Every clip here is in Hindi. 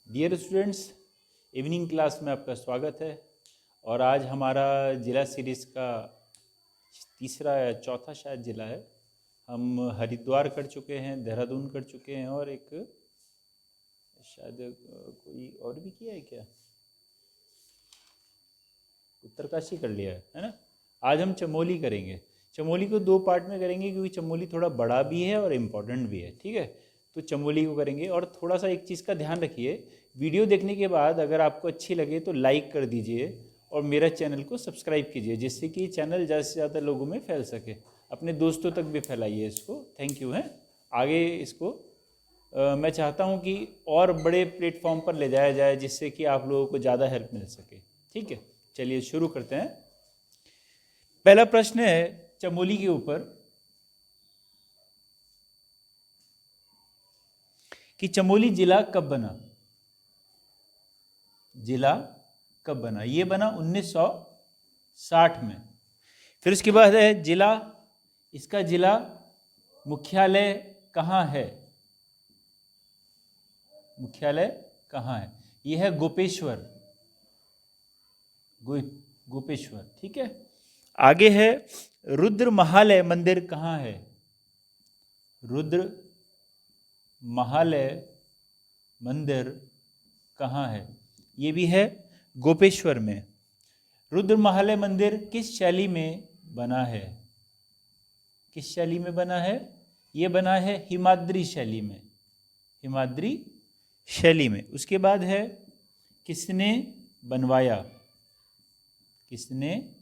डियर स्टूडेंट्स, इवनिंग क्लास में आपका स्वागत है। और आज हमारा ज़िला सीरीज़ का तीसरा या चौथा शायद ज़िला है। हम हरिद्वार कर चुके हैं, देहरादून कर चुके हैं और एक शायद कोई और भी किया है क्या, उत्तरकाशी कर लिया है ना। आज हम चमोली करेंगे। चमोली को दो पार्ट में करेंगे क्योंकि चमोली थोड़ा बड़ा भी है और इम्पोर्टेंट भी है। ठीक है, तो चमोली को करेंगे। और थोड़ा सा एक चीज़ का ध्यान रखिए, वीडियो देखने के बाद अगर आपको अच्छी लगे तो लाइक कर दीजिए और मेरा चैनल को सब्सक्राइब कीजिए, जिससे कि चैनल ज़्यादा से ज़्यादा लोगों में फैल सके। अपने दोस्तों तक भी फैलाइए इसको। Thank you. है आगे इसको मैं चाहता हूँ कि और बड़े प्लेटफॉर्म पर ले जाया जाए, जिससे कि आप लोगों को ज़्यादा हेल्प मिल सके। ठीक है, चलिए शुरू करते हैं। पहला प्रश्न है चमोली के ऊपर कि चमोली जिला कब बना। जिला कब बना? ये बना 1960 में। फिर उसके बाद है जिला, इसका जिला मुख्यालय कहाँ है? मुख्यालय कहाँ है? यह है गोपेश्वर। गोपेश्वर। ठीक है, आगे है रुद्र महालय मंदिर कहाँ है? रुद्र महालय मंदिर कहाँ है? ये भी है गोपेश्वर में। रुद्र महालय मंदिर किस शैली में बना है? किस शैली में बना है? ये बना है हिमाद्री शैली में। हिमाद्री शैली में। उसके बाद है किसने बनवाया? किसने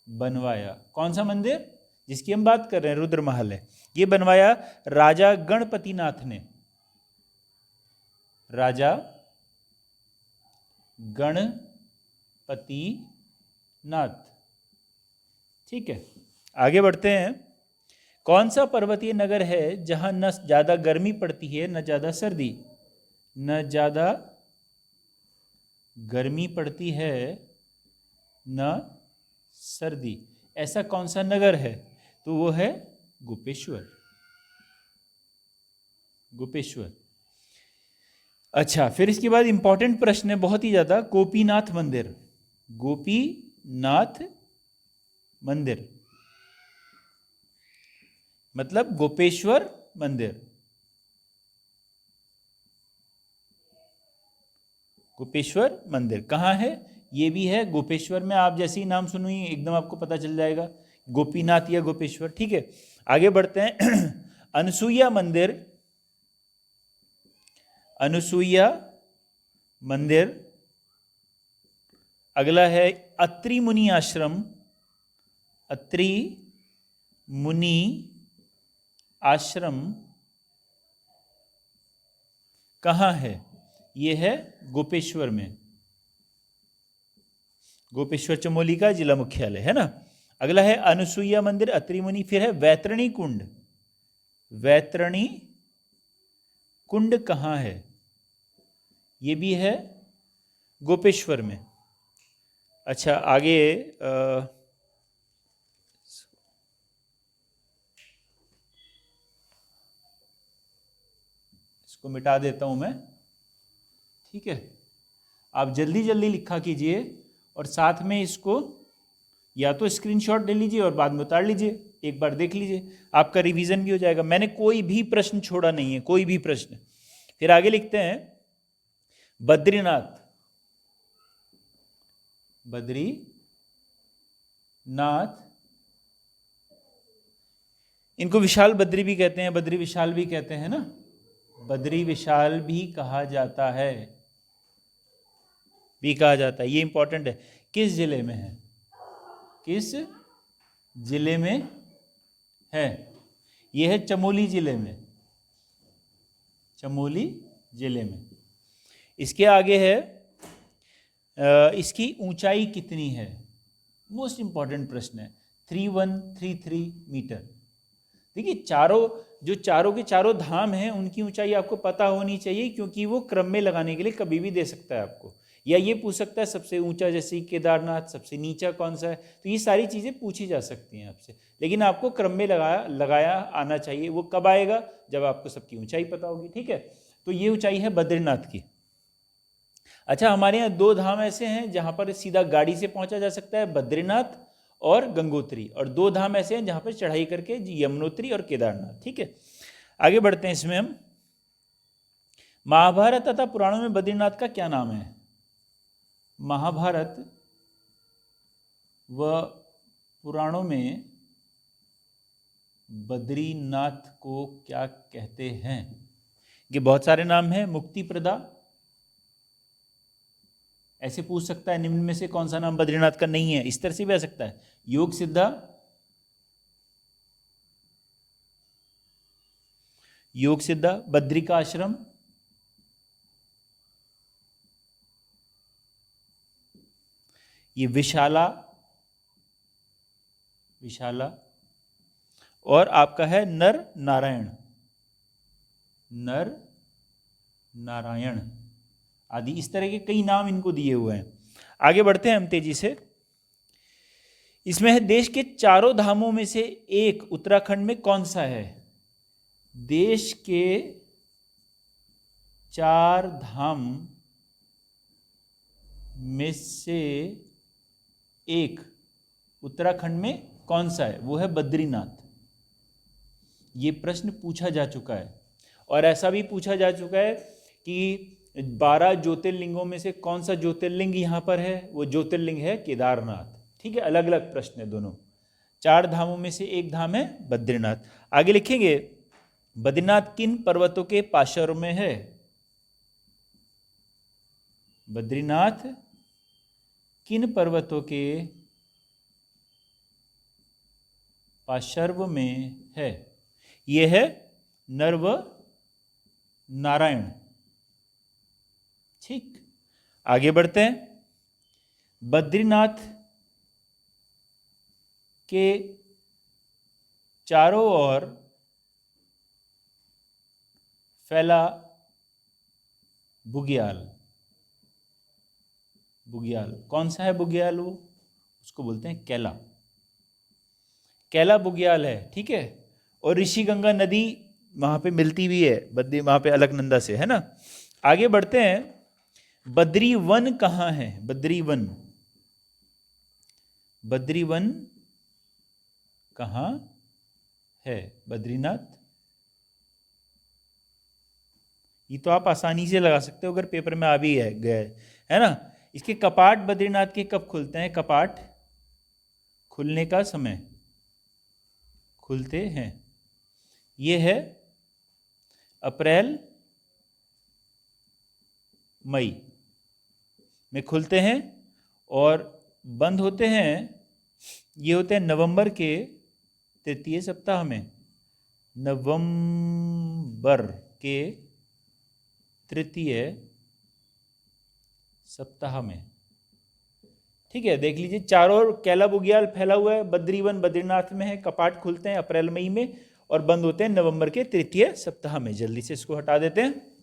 बनवाया? कौन सा मंदिर जिसकी हम बात कर रहे हैं, रुद्र महालय? ये बनवाया राजा गणपतिनाथ ने। राजा गणपतिनाथ। ठीक है, आगे बढ़ते हैं। कौन सा पर्वतीय नगर है जहां न ज्यादा गर्मी पड़ती है न ज्यादा सर्दी? न ज्यादा गर्मी पड़ती है न सर्दी, ऐसा कौन सा नगर है? तो वो है गोपेश्वर। गोपेश्वर। अच्छा, फिर इसके बाद इंपॉर्टेंट प्रश्न है बहुत ही ज्यादा, गोपीनाथ मंदिर। गोपीनाथ मंदिर मतलब गोपेश्वर मंदिर। गोपेश्वर मंदिर कहाँ है? ये भी है गोपेश्वर में। आप जैसे ही नाम सुनिए एकदम आपको पता चल जाएगा, गोपीनाथ या गोपेश्वर। ठीक है, आगे बढ़ते हैं। अनसुईया मंदिर। अनसुईया मंदिर। अगला है अत्रि मुनि आश्रम। अत्रि मुनि आश्रम कहाँ है? ये है गोपेश्वर में। गोपेश्वर चमोली का जिला मुख्यालय है ना। अगला है अनसुईया मंदिर, अत्रि मुनि। फिर है वैतरणी कुंड। वैतरणी कुंड कहाँ है? ये भी है गोपेश्वर में। अच्छा, आगे इसको मिटा देता हूं मैं। ठीक है, आप जल्दी जल्दी लिखा कीजिए और साथ में इसको या तो स्क्रीनशॉट ले लीजिए और बाद में उतार लीजिए, एक बार देख लीजिए, आपका रिवीजन भी हो जाएगा। मैंने कोई भी प्रश्न छोड़ा नहीं है, कोई भी प्रश्न। फिर आगे लिखते हैं बद्रीनाथ। बद्रीनाथ, इनको विशाल बद्री भी कहते हैं, बद्री विशाल भी कहते हैं ना। बद्री विशाल भी कहा जाता है, भी कहा जाता है। ये इंपॉर्टेंट है। किस जिले में है? किस जिले में है? यह है चमोली जिले में। चमोली जिले में। इसके आगे है इसकी ऊंचाई कितनी है? मोस्ट इंपॉर्टेंट प्रश्न है। 3133 मीटर। देखिए, चारों के चारों धाम हैं, उनकी ऊंचाई आपको पता होनी चाहिए, क्योंकि वो क्रम में लगाने के लिए कभी भी दे सकता है आपको। या ये पूछ सकता है सबसे ऊंचा जैसे केदारनाथ, सबसे नीचा कौन सा है। तो ये सारी चीज़ें पूछी जा सकती हैं आपसे, लेकिन आपको क्रम में लगाया आना चाहिए। वो कब आएगा? जब आपको सबकी ऊंचाई पता होगी। ठीक है, तो ये ऊंचाई है बद्रीनाथ की। अच्छा, हमारे यहाँ 2 धाम ऐसे हैं जहाँ पर सीधा गाड़ी से पहुँचा जा सकता है, बद्रीनाथ और गंगोत्री, और 2 धाम ऐसे हैं जहाँ पर चढ़ाई करके यमुनोत्री और केदारनाथ। ठीक है, आगे बढ़ते हैं। इसमें हम महाभारत तथा पुराणों में बद्रीनाथ का क्या नाम है? महाभारत व पुराणों में बद्रीनाथ को क्या कहते हैं? ये बहुत सारे नाम हैं। मुक्तिप्रदा, ऐसे पूछ सकता है, निम्न में से कौन सा नाम बद्रीनाथ का नहीं है, इस तरह से भी आ सकता है। योग सिद्धा, योग सिद्धा, बद्रिका आश्रम, ये विशाला, विशाला, और आपका है नर नारायण, नर नारायण आदि, इस तरह के कई नाम इनको दिए हुए हैं। आगे बढ़ते हैं हम तेजी से। इसमें है देश के 4 धामों में से एक उत्तराखंड में कौन सा है? देश के 4 धाम में से एक उत्तराखंड में कौन सा है? वो है बद्रीनाथ। ये प्रश्न पूछा जा चुका है, और ऐसा भी पूछा जा चुका है कि 12 ज्योतिर्लिंगों में से कौन सा ज्योतिर्लिंग यहाँ पर है? वो ज्योतिर्लिंग है केदारनाथ। ठीक है, अलग अलग प्रश्न है दोनों। 4 धामों में से एक धाम है बद्रीनाथ। आगे लिखेंगे, बद्रीनाथ किन पर्वतों के पार्श्व में है? बद्रीनाथ किन पर्वतों के पार्श्व में है? यह है नर व नारायण। ठीक, आगे बढ़ते हैं। बद्रीनाथ के चारों ओर फैला बुग्याल, बुग्याल कौन सा है? बुग्याल वो उसको बोलते हैं कैला, कैला बुग्याल है। ठीक है, और ऋषिगंगा नदी वहां पे मिलती भी है, बद्री वहां पे अलकनंदा से, है ना। आगे बढ़ते हैं। बद्री वन कहाँ है? बद्री वन, बद्री वन कहाँ है? बद्रीनाथ, ये तो आप आसानी से लगा सकते हो अगर पेपर में आ भी गए, है ना। इसके कपाट बद्रीनाथ के कब खुलते हैं? कपाट खुलने का समय खुलते हैं, ये है अप्रैल मई में खुलते हैं, और बंद होते हैं, ये होते हैं नवंबर के 3 सप्ताह में, नवंबर के 3 सप्ताह में। ठीक है, देख लीजिए, चारों ओर कैला बुग्याल फैला हुआ है। बद्रीवन बद्रीनाथ में है, कपाट खुलते हैं अप्रैल मई में और बंद होते हैं नवंबर के 3 सप्ताह में। जल्दी से इसको हटा देते हैं।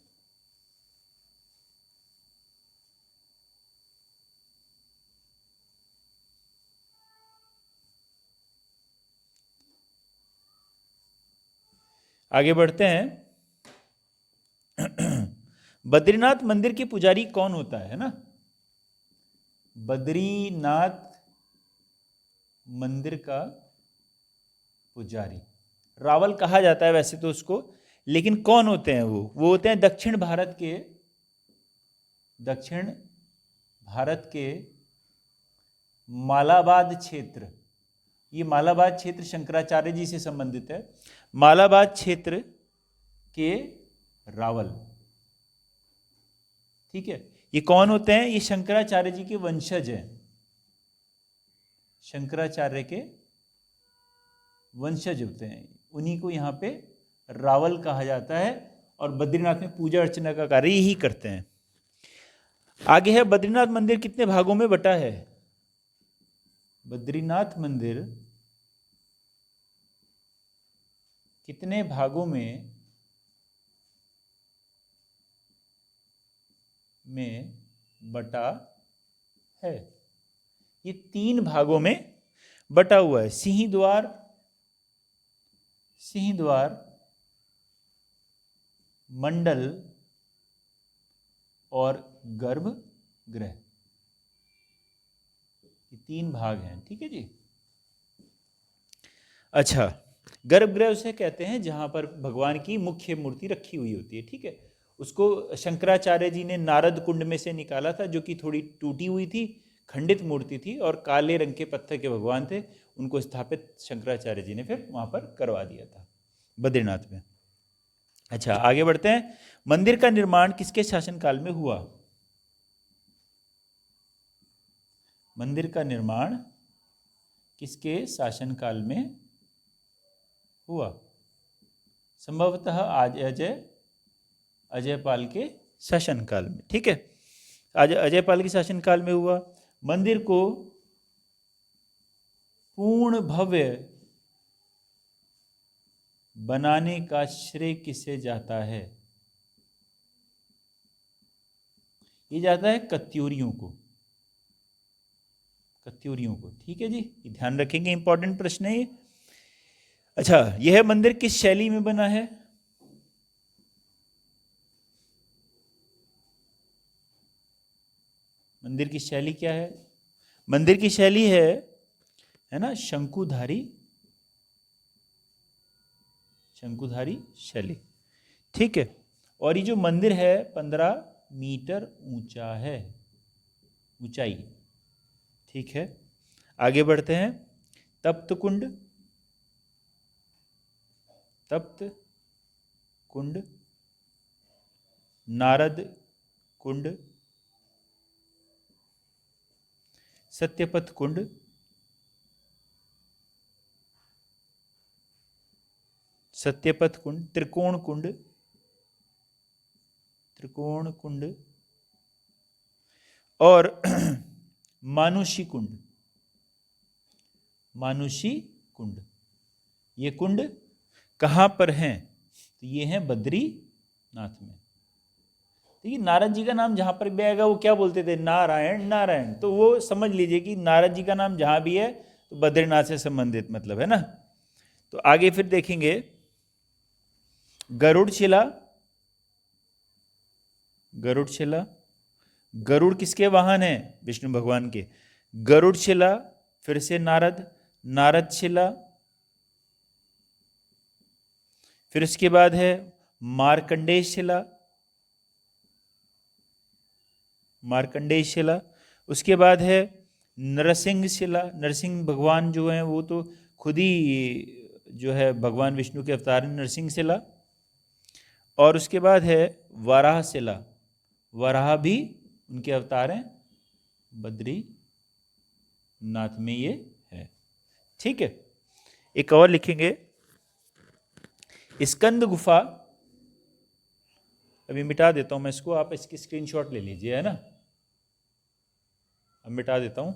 आगे बढ़ते हैं। बद्रीनाथ मंदिर के पुजारी कौन होता है ना? बद्रीनाथ मंदिर का पुजारी रावल कहा जाता है वैसे तो उसको, लेकिन कौन होते हैं वो होते हैं दक्षिण भारत के मालाबाद क्षेत्र। ये मालाबाद क्षेत्र शंकराचार्य जी से संबंधित है। मालाबाद क्षेत्र के रावल, ठीक है। ये कौन होते हैं? ये शंकराचार्य जी के वंशज हैं, शंकराचार्य के वंशज होते हैं, उन्हीं को यहाँ पे रावल कहा जाता है, और बद्रीनाथ में पूजा अर्चना का कार्य यही करते हैं। आगे है, बद्रीनाथ मंदिर कितने भागों में बटा है? बद्रीनाथ मंदिर कितने भागों में बटा है? ये 3 भागों में बटा हुआ है। सिंहद्वार, मंडल और गर्भ ग्रह, ये 3 भाग हैं, ठीक है जी। अच्छा, गर्भगृह उसे कहते हैं जहां पर भगवान की मुख्य मूर्ति रखी हुई होती है, ठीक है। उसको शंकराचार्य जी ने नारद कुंड में से निकाला था, जो कि थोड़ी टूटी हुई थी, खंडित मूर्ति थी, और काले रंग के पत्थर के भगवान थे। उनको स्थापित शंकराचार्य जी ने फिर वहां पर करवा दिया था बद्रीनाथ में। अच्छा, आगे बढ़ते हैं। मंदिर का निर्माण किसके शासनकाल में हुआ? मंदिर का निर्माण किसके शासनकाल में हुआ? संभवतः आज अजयपाल के शासनकाल में, ठीक है। आज अजयपाल के शासनकाल में हुआ। मंदिर को पूर्ण भव्य बनाने का श्रेय किसे जाता है? ये जाता है कत्यूरियों को, कत्यूरियों को, ठीक है जी। ये ध्यान रखेंगे, इंपॉर्टेंट प्रश्न है ये। अच्छा, यह मंदिर किस शैली में बना है? मंदिर की शैली क्या है? मंदिर की शैली है ना, शंकुधारी, शंकुधारी शैली, ठीक है। और ये जो मंदिर है 15 मीटर ऊंचा है, ऊंचाई, ठीक है। आगे बढ़ते हैं। तप्त कुंड, तप्त कुंड, नारद कुंड, सत्यपथ कुंड, सत्यपथ कुंड, त्रिकोण कुंड, त्रिकोण कुंड, और मानुषी कुंड, मानुषी कुंड। ये कुंड कहां पर हैं? तो ये हैं बद्रीनाथ में। देखिए, नारद जी का नाम जहां पर भी आएगा वो क्या बोलते थे? नारायण नारायण। तो वो समझ लीजिए कि नारद जी का नाम जहां भी है तो बद्रीनाथ से संबंधित मतलब है ना। तो आगे फिर देखेंगे, गरुड़ शिला, गरुड़ शिला, गरुड़ किसके वाहन है? विष्णु भगवान के। गरुड़ शिला, फिर से नारद, नारद शिला, फिर उसके बाद है मार्कंडेय शिला, मार्कंडेय शिला। उसके बाद है नरसिंह शिला। नरसिंह भगवान जो हैं वो तो खुद ही जो है भगवान विष्णु के अवतार नरसिंह शिला। और उसके बाद है वराह शिला, वराह भी उनके अवतार हैं, बद्रीनाथ में ये है, ठीक है। एक और लिखेंगे, स्कंद गुफा। अभी मिटा देता हूं मैं इसको, आप इसकी स्क्रीनशॉट ले लीजिए, है ना। अब मिटा देता हूं।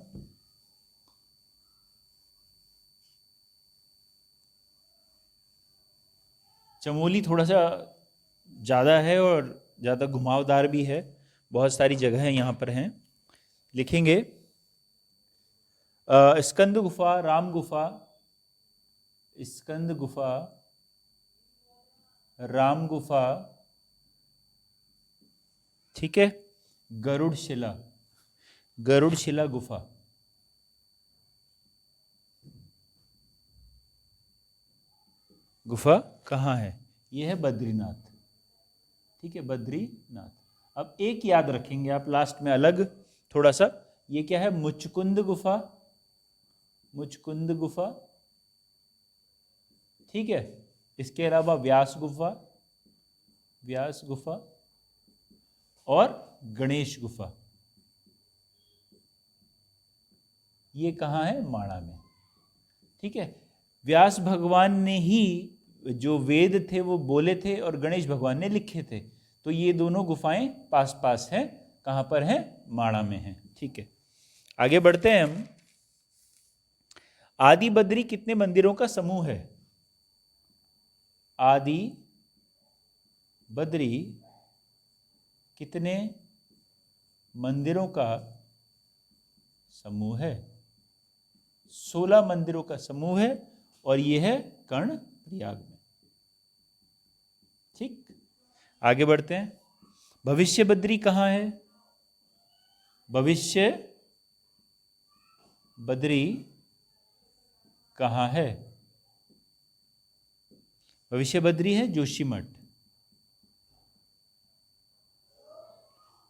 चमोली थोड़ा सा ज़्यादा है और ज़्यादा घुमावदार भी है, बहुत सारी जगहें यहाँ पर हैं। लिखेंगे स्कंद गुफा, राम गुफा, स्कंद गुफा, राम गुफा, ठीक है। गरुड़ शिला, गरुड़ शिला गुफा, गुफा कहाँ है? ये है बद्रीनाथ, ठीक है, बद्रीनाथ। अब एक याद रखेंगे आप लास्ट में अलग थोड़ा सा, ये क्या है? मुचकुंद गुफा, मुचकुंद गुफा, ठीक है। इसके अलावा व्यास गुफा, व्यास गुफा, और गणेश गुफा। ये कहाँ है? माणा में, ठीक है। व्यास भगवान ने ही जो वेद थे वो बोले थे और गणेश भगवान ने लिखे थे, तो ये दोनों गुफाएं पास पास हैं। कहाँ पर हैं? माणा में हैं, ठीक है। आगे बढ़ते हैं हम। आदि बद्री कितने मंदिरों का समूह है? आदि बद्री कितने मंदिरों का समूह है? 16 मंदिरों का समूह है, और यह है कर्णप्रयाग में, ठीक। आगे बढ़ते हैं। भविष्य बद्री कहाँ है? भविष्य बद्री कहाँ है? भविष्य बद्री है जोशीमठ,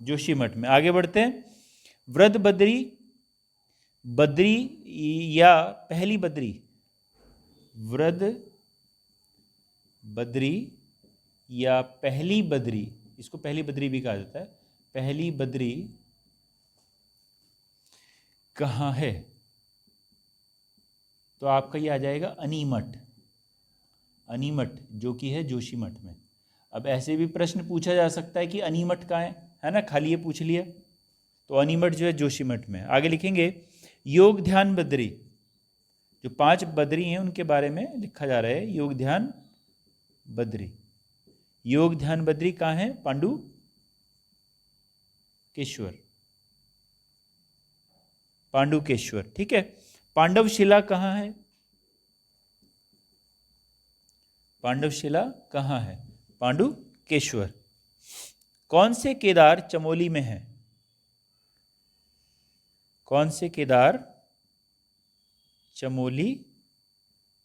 जोशीमठ में। आगे बढ़ते हैं। वृद्ध बद्री, बद्री या पहली बद्री? वृद्ध बद्री या पहली बद्री, इसको पहली बद्री भी कहा जाता है। पहली बद्री कहाँ है? तो आपका ये आ जाएगा अनीमठ, अनीमठ जो कि है जोशीमठ में। अब ऐसे भी प्रश्न पूछा जा सकता है कि अनीमठ कहाँ है ना, खाली ये पूछ लिया, तो अनीमठ जो है जोशीमठ में। आगे लिखेंगे योग ध्यान बद्री, जो 5 बद्री हैं उनके बारे में लिखा जा रहा है। योग ध्यान बद्री, योग ध्यान बद्री कहाँ है? पांडुकेश्वर, पांडुकेश्वर, ठीक है। पांडवशिला कहाँ है? पांडवशिला कहाँ है? पांडुकेश्वर। कौन से केदार चमोली में है? कौन से केदार चमोली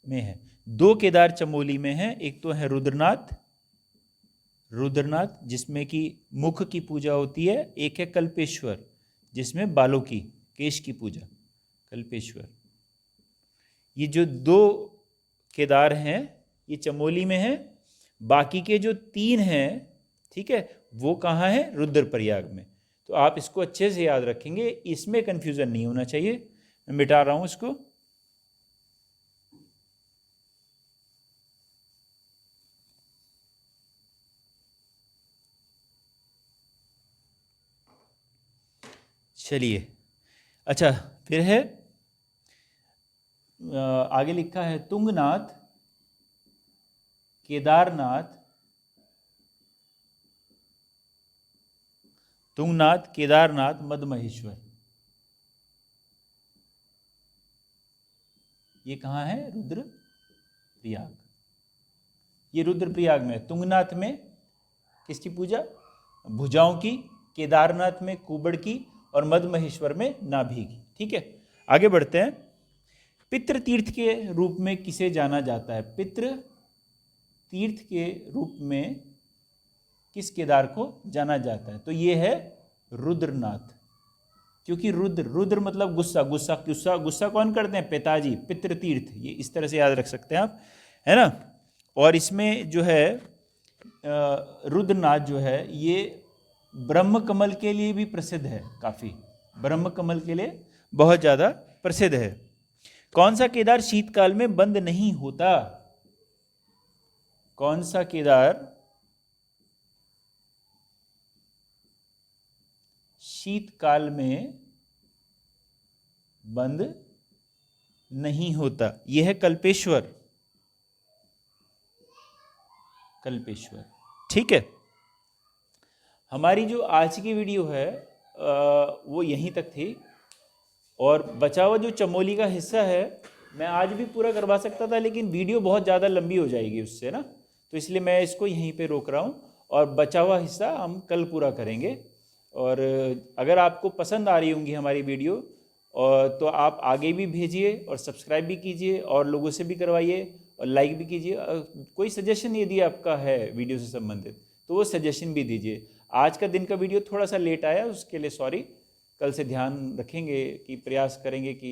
में है? 2 केदार चमोली में है। एक तो है रुद्रनाथ, रुद्रनाथ जिसमें कि मुख की पूजा होती है। एक है कल्पेश्वर जिसमें बालों की, केश की पूजा, कल्पेश्वर। ये जो 2 केदार हैं ये चमोली में है। बाकी के जो 3 हैं, ठीक है, वो कहाँ है? रुद्रप्रयाग में। तो आप इसको अच्छे से याद रखेंगे, इसमें कंफ्यूजन नहीं होना चाहिए। मैं मिटा रहा हूं इसको। चलिए, अच्छा, फिर है आगे लिखा है तुंगनाथ, केदारनाथ, तुंगनाथ, केदारनाथ, मदमहेश्वर। ये कहाँ है? रुद्रप्रयाग। ये रुद्रप्रयाग में। तुंगनाथ में किसकी पूजा? भुजाओं की। केदारनाथ में कुबड़ की। और मदमहेश्वर में नाभि की। ठीक है, आगे बढ़ते हैं। पितृ तीर्थ के रूप में किसे जाना जाता है? पितृ तीर्थ के रूप में किस केदार को जाना जाता है? तो ये है रुद्रनाथ, क्योंकि रुद्र, रुद्र मतलब गुस्सा, गुस्सा गुस्सा गुस्सा कौन करते हैं? पिताजी। पितृ तीर्थ, ये इस तरह से याद रख सकते हैं आप, है ना। और इसमें जो है रुद्रनाथ जो है ये ब्रह्म कमल के लिए भी प्रसिद्ध है, काफी ब्रह्म कमल के लिए बहुत ज्यादा प्रसिद्ध है। कौन सा केदार शीतकाल में बंद नहीं होता? कौन सा केदार शीतकाल में बंद नहीं होता? यह है कल्पेश्वर, कल्पेश्वर। ठीक है, हमारी जो आज की वीडियो है वो यहीं तक थी। और बचा हुआ जो चमोली का हिस्सा है मैं आज भी पूरा करवा सकता था, लेकिन वीडियो बहुत ज़्यादा लंबी हो जाएगी उससे ना, तो इसलिए मैं इसको यहीं पे रोक रहा हूँ। और बचा हुआ हिस्सा हम कल पूरा करेंगे। और अगर आपको पसंद आ रही होंगी हमारी वीडियो तो आप आगे भी भेजिए और सब्सक्राइब भी कीजिए और लोगों से भी करवाइए और लाइक भी कीजिए। कोई सजेशन यदि आपका है वीडियो से संबंधित तो वो सजेशन भी दीजिए। आज का दिन का वीडियो थोड़ा सा लेट आया, उसके लिए सॉरी। कल से ध्यान रखेंगे कि प्रयास करेंगे कि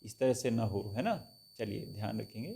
इस तरह से ना हो, है ना। चलिए, ध्यान रखेंगे।